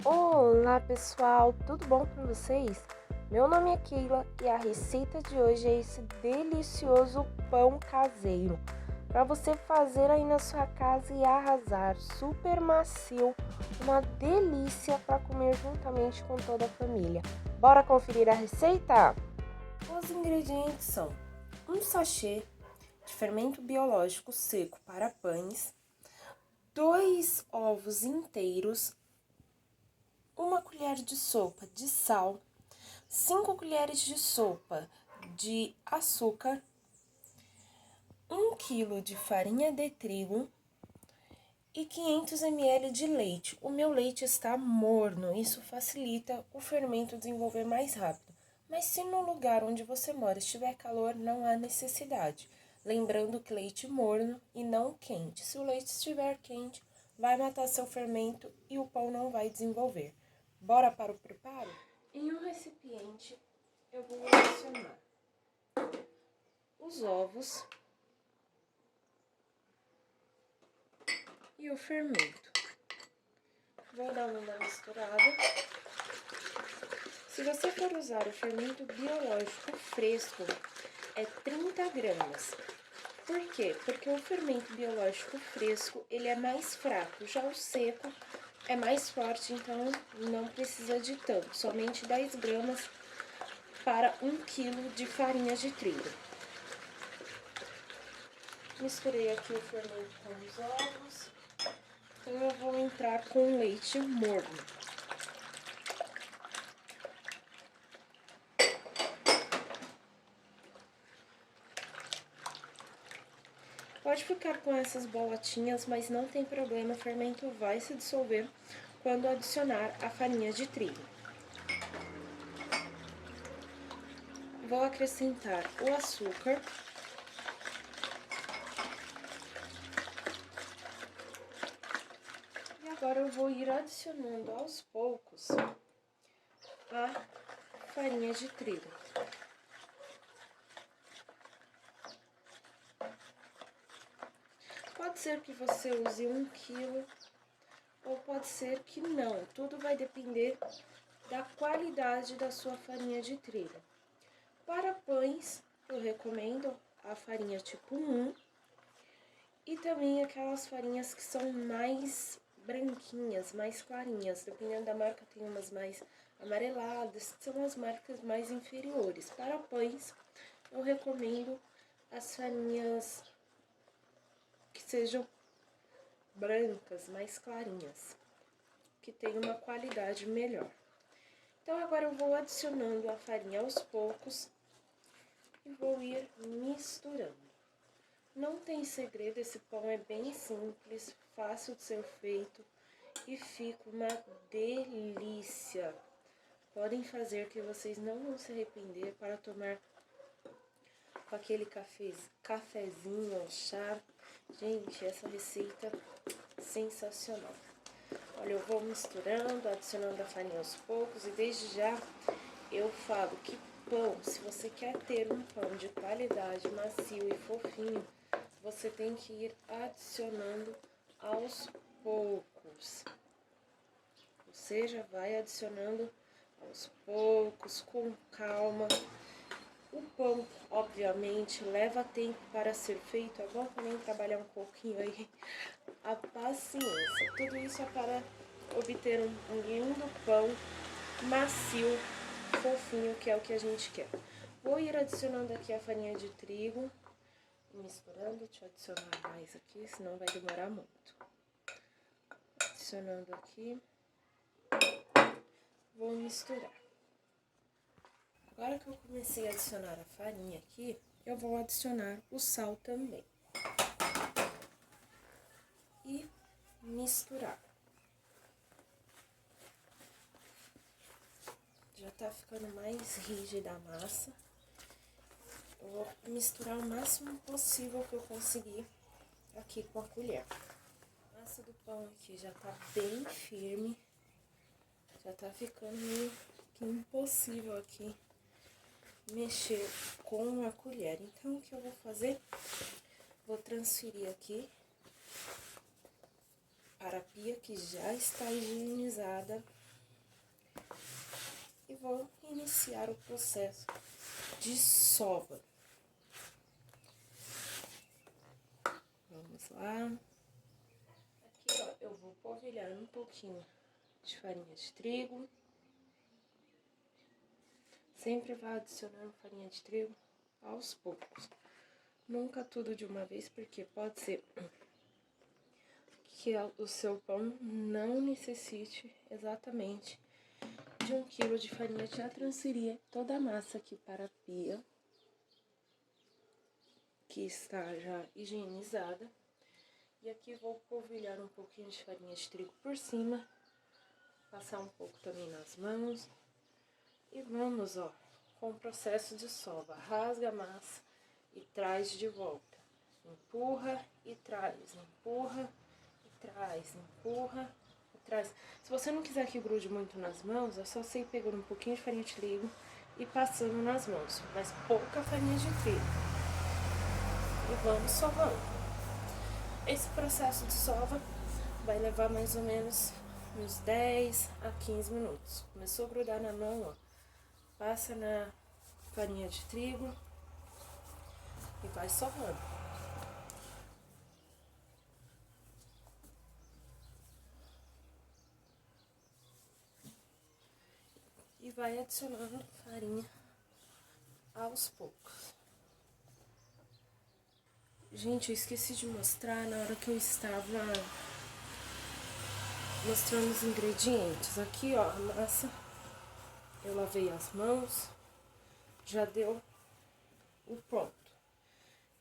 Olá pessoal, tudo bom com vocês? Meu nome é Keila e a receita de hoje é esse delicioso pão caseiro para você fazer aí na sua casa e arrasar, super macio, uma delícia para comer juntamente com toda a família. Bora conferir a receita? Os ingredientes são um sachê de fermento biológico seco para pães, 2 ovos inteiros, 1 colher de sopa de sal, 5 colheres de sopa de açúcar, 1 quilo de farinha de trigo e 500 ml de leite. O meu leite está morno, isso facilita o fermento desenvolver mais rápido. Mas se no lugar onde você mora estiver calor, não há necessidade. Lembrando que leite morno e não quente. Se o leite estiver quente, vai matar seu fermento e o pão não vai desenvolver. Bora para o preparo? Em um recipiente, eu vou adicionar os ovos e o fermento. Vou dar uma misturada. Se você for usar o fermento biológico fresco, é 30 gramas. Por quê? Porque o fermento biológico fresco, ele é mais fraco, já o seco é mais forte, então não precisa de tanto, somente 10 gramas para 1 quilo de farinha de trigo. Misturei aqui o fermento com os ovos, então eu vou entrar com leite morno. Pode ficar com essas bolotinhas, mas não tem problema, o fermento vai se dissolver quando adicionar a farinha de trigo. Vou acrescentar o açúcar. E agora eu vou ir adicionando aos poucos a farinha de trigo. Pode ser que você use 1 quilo ou pode ser que não, tudo vai depender da qualidade da sua farinha de trigo. Para pães, eu recomendo a farinha tipo 1 e também aquelas farinhas que são mais branquinhas, mais clarinhas. Dependendo da marca, tem umas mais amareladas, que são as marcas mais inferiores. Para pães, eu recomendo as farinhas que sejam brancas, mais clarinhas, que tem uma qualidade melhor. Então, agora eu vou adicionando a farinha aos poucos e vou ir misturando. Não tem segredo, esse pão é bem simples, fácil de ser feito e fica uma delícia. Podem fazer que vocês não vão se arrepender para tomar com aquele cafezinho ou chá. Gente, essa receita é sensacional. Olha, eu vou misturando, adicionando a farinha aos poucos e desde já eu falo que pão, se você quer ter um pão de qualidade, macio e fofinho, você tem que ir adicionando aos poucos. Ou seja, vai adicionando aos poucos, com calma. O pão, obviamente, leva tempo para ser feito. É bom também trabalhar um pouquinho aí a paciência. Tudo isso é para obter um lindo pão macio, fofinho, que é o que a gente quer. Vou ir adicionando aqui a farinha de trigo, misturando. Deixa eu adicionar mais aqui, senão vai demorar muito. Adicionando aqui. Vou misturar. Agora que eu comecei a adicionar a farinha aqui, eu vou adicionar o sal também. E misturar. Já tá ficando mais rígida a massa. Eu vou misturar o máximo possível que eu conseguir aqui com a colher. A massa do pão aqui já tá bem firme. Já tá ficando meio que impossível aqui mexer com a colher. Então, o que eu vou fazer? Vou transferir aqui para a pia que já está higienizada vou iniciar o processo de sova. Vamos lá. Aqui, ó, eu vou polvilhar um pouquinho de farinha de trigo. Sempre vá adicionando farinha de trigo aos poucos. Nunca tudo de uma vez, porque pode ser que o seu pão não necessite exatamente de 1 quilo de farinha. Já transferi toda a massa aqui para a pia, que está já higienizada. E aqui vou polvilhar um pouquinho de farinha de trigo por cima, passar um pouco também nas mãos. E vamos, ó, com o processo de sova. Rasga a massa e traz de volta. Empurra e traz, empurra e traz, empurra e traz. Se você não quiser que grude muito nas mãos, é só você ir pegando um pouquinho de farinha de trigo e passando nas mãos, mas pouca farinha de trigo. E vamos sovando. Esse processo de sova vai levar mais ou menos uns 10 a 15 minutos. Começou a grudar na mão, ó, passa na farinha de trigo e vai sovando. E vai adicionando farinha aos poucos. Gente, eu esqueci de mostrar na hora que eu estava mostrando os ingredientes. Aqui, ó, a massa, eu lavei as mãos, já deu o ponto.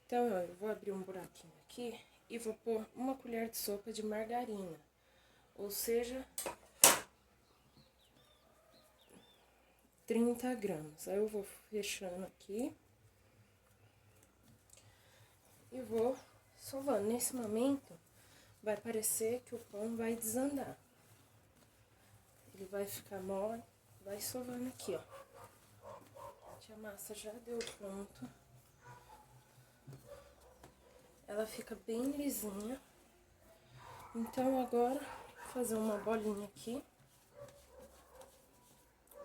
Então, ó, eu vou abrir um buraquinho aqui e vou pôr 1 colher de sopa de margarina, ou seja, 30 gramas. Aí eu vou fechando aqui e vou sovando. Nesse momento, vai parecer que o pão vai desandar. Ele vai ficar mole, vai sovando aqui, ó. A massa já deu ponto. Ela fica bem lisinha. Então, agora, vou fazer uma bolinha aqui.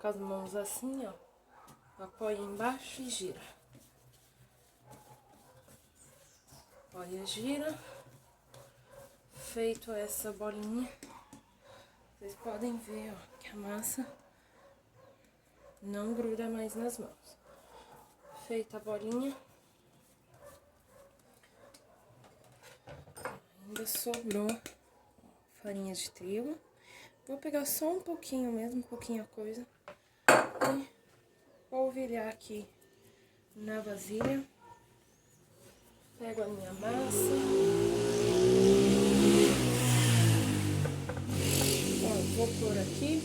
Com as mãos assim, ó. Apoia embaixo e gira. Apoia, gira. Feito essa bolinha, vocês podem ver, ó, que a massa não gruda mais nas mãos. Feita a bolinha, ainda sobrou farinha de trigo. Vou pegar só um pouquinho mesmo, pouquinha coisa, e polvilhar aqui na vasilha. Pego a minha massa. Ó, vou pôr aqui.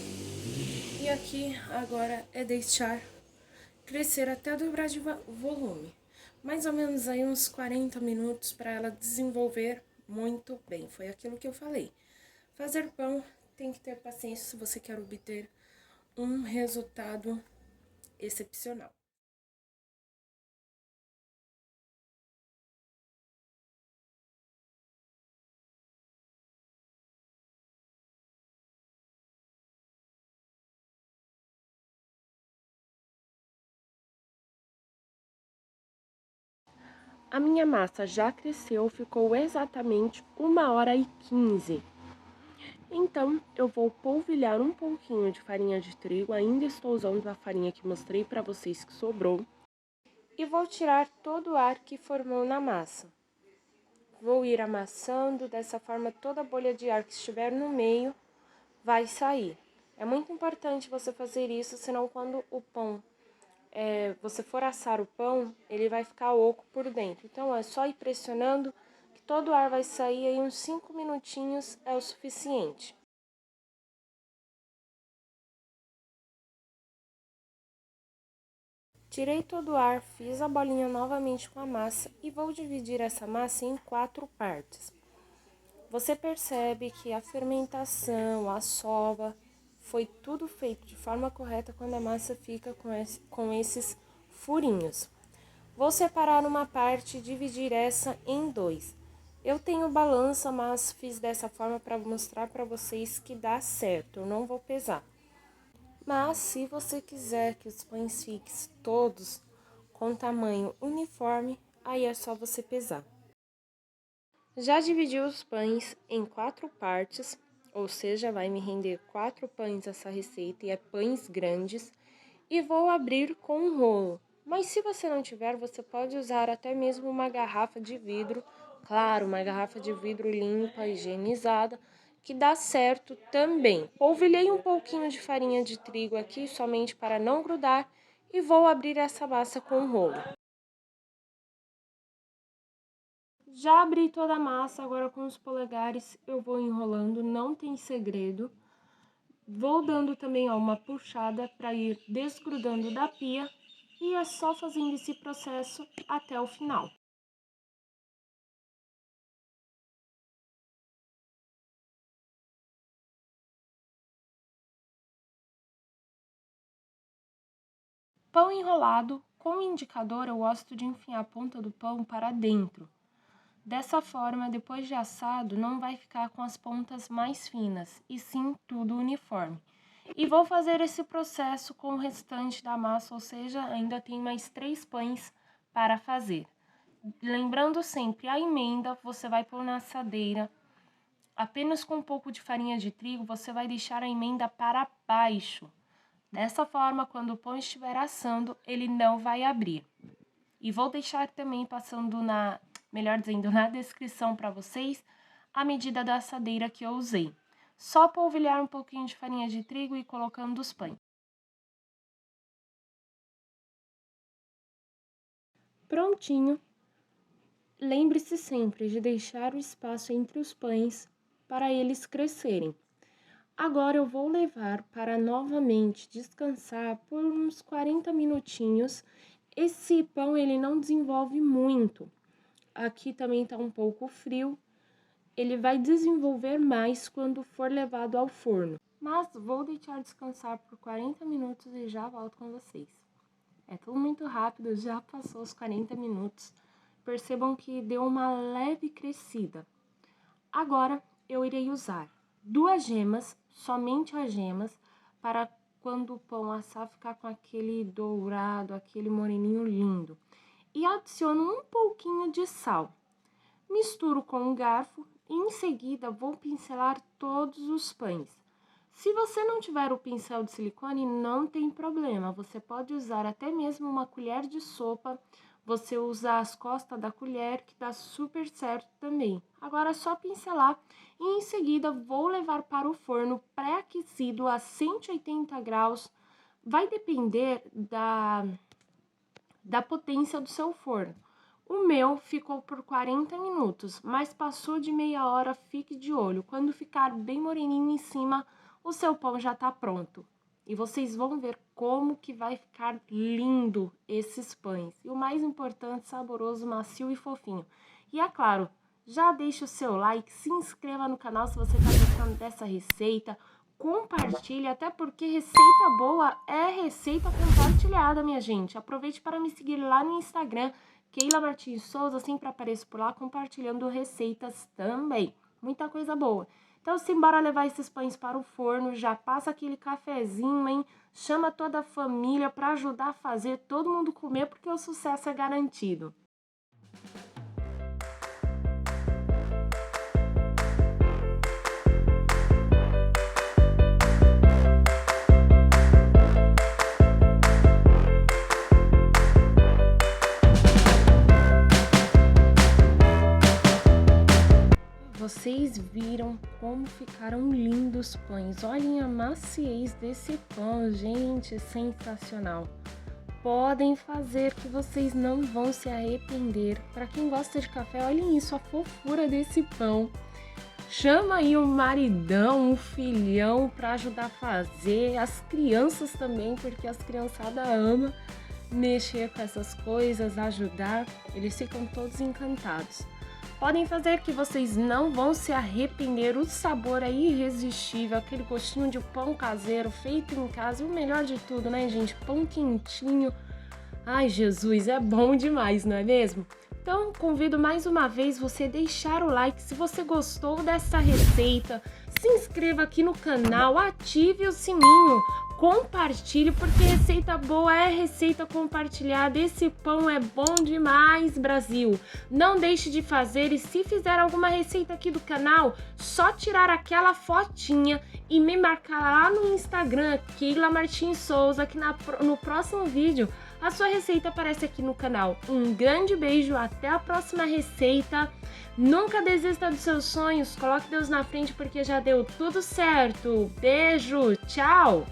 E aqui agora é deixar crescer até dobrar de volume. Mais ou menos aí uns 40 minutos para ela desenvolver muito bem. Foi aquilo que eu falei. Fazer pão tem que ter paciência se você quer obter um resultado excepcional. A minha massa já cresceu, ficou exatamente 1h15. Então, eu vou polvilhar um pouquinho de farinha de trigo, ainda estou usando a farinha que mostrei para vocês que sobrou. E vou tirar todo o ar que formou na massa. Vou ir amassando, dessa forma toda a bolha de ar que estiver no meio vai sair. É muito importante você fazer isso, senão quando o pão, você for assar o pão, ele vai ficar oco por dentro. Então, é só ir pressionando que todo o ar vai sair, aí uns 5 minutinhos é o suficiente. Tirei todo o ar, fiz a bolinha novamente com a massa e vou dividir essa massa em 4 partes. Você percebe que a fermentação, a sova, foi tudo feito de forma correta quando a massa fica com esses furinhos. Vou separar uma parte e dividir essa em 2. Eu tenho balança, mas fiz dessa forma para mostrar para vocês que dá certo, eu não vou pesar. Mas se você quiser que os pães fiquem todos com tamanho uniforme, aí é só você pesar. Já dividi os pães em 4 partes, ou seja, vai me render 4 pães essa receita e é pães grandes, e vou abrir com um rolo. Mas se você não tiver, você pode usar até mesmo uma garrafa de vidro, claro, uma garrafa de vidro limpa, higienizada, que dá certo também. Polvilhei um pouquinho de farinha de trigo aqui, somente para não grudar, e vou abrir essa massa com o rolo. Já abri toda a massa, agora com os polegares eu vou enrolando, não tem segredo. Vou dando também uma puxada para ir desgrudando da pia e é só fazendo esse processo até o final. Pão enrolado, com o indicador eu gosto de enfiar a ponta do pão para dentro. Dessa forma, depois de assado, não vai ficar com as pontas mais finas, e sim tudo uniforme. E vou fazer esse processo com o restante da massa, ou seja, ainda tem mais 3 pães para fazer. Lembrando sempre, a emenda você vai pôr na assadeira, apenas com um pouco de farinha de trigo, você vai deixar a emenda para baixo. Dessa forma, quando o pão estiver assando, ele não vai abrir. E vou deixar também passando melhor dizendo, na descrição para vocês, a medida da assadeira que eu usei. Só polvilhar um pouquinho de farinha de trigo e colocando os pães. Prontinho! Lembre-se sempre de deixar o espaço entre os pães para eles crescerem. Agora eu vou levar para novamente descansar por uns 40 minutinhos. Esse pão ele não desenvolve muito. Aqui também tá um pouco frio. Ele vai desenvolver mais quando for levado ao forno. Mas vou deixar descansar por 40 minutos e já volto com vocês. É tudo muito rápido, já passou os 40 minutos. Percebam que deu uma leve crescida. Agora eu irei usar 2 gemas, somente as gemas, para quando o pão assar ficar com aquele dourado, aquele moreninho lindo. E adiciono um pouquinho de sal. Misturo com um garfo e em seguida vou pincelar todos os pães. Se você não tiver o pincel de silicone, não tem problema, você pode usar até mesmo uma colher de sopa, você usa as costas da colher, que dá super certo também. Agora é só pincelar e em seguida vou levar para o forno pré-aquecido a 180 graus, vai depender da potência do seu forno. O meu ficou por 40 minutos, mas passou de meia hora, fique de olho. Quando ficar bem moreninho em cima, o seu pão já tá pronto. E vocês vão ver como que vai ficar lindo esses pães. E o mais importante, saboroso, macio e fofinho. E é claro, já deixa o seu like, se inscreva no canal se você tá gostando dessa receita. Compartilhe, até porque receita boa é receita compartilhada, minha gente. Aproveite para me seguir lá no Instagram, Keila Martins Souza, sempre apareço por lá compartilhando receitas também. Muita coisa boa. Então, simbora levar esses pães para o forno, já passa aquele cafezinho, hein? Chama toda a família para ajudar a fazer, todo mundo comer, porque o sucesso é garantido. Vocês viram como ficaram lindos os pães. Olhem a maciez desse pão, gente, sensacional. Podem fazer que vocês não vão se arrepender. Para quem gosta de café, olhem isso, a fofura desse pão. Chama aí um maridão, um filhão para ajudar a fazer, as crianças também, porque as criançadas amam mexer com essas coisas, ajudar, eles ficam todos encantados. Podem fazer que vocês não vão se arrepender, o sabor é irresistível, aquele gostinho de pão caseiro feito em casa, e o melhor de tudo, né, gente? Pão quentinho. Ai, Jesus, é bom demais, não é mesmo? Então, convido mais uma vez você a deixar o like se você gostou dessa receita, se inscreva aqui no canal, ative o sininho compartilhe, porque receita boa é receita compartilhada. Esse pão é bom demais, Brasil. Não deixe de fazer, e se fizer alguma receita aqui do canal, só tirar aquela fotinha e me marcar lá no Instagram, Keila Martins Souza, que no próximo vídeo a sua receita aparece aqui no canal. Um grande beijo, até a próxima receita. Nunca desista dos seus sonhos, coloque Deus na frente porque já deu tudo certo. Beijo, tchau!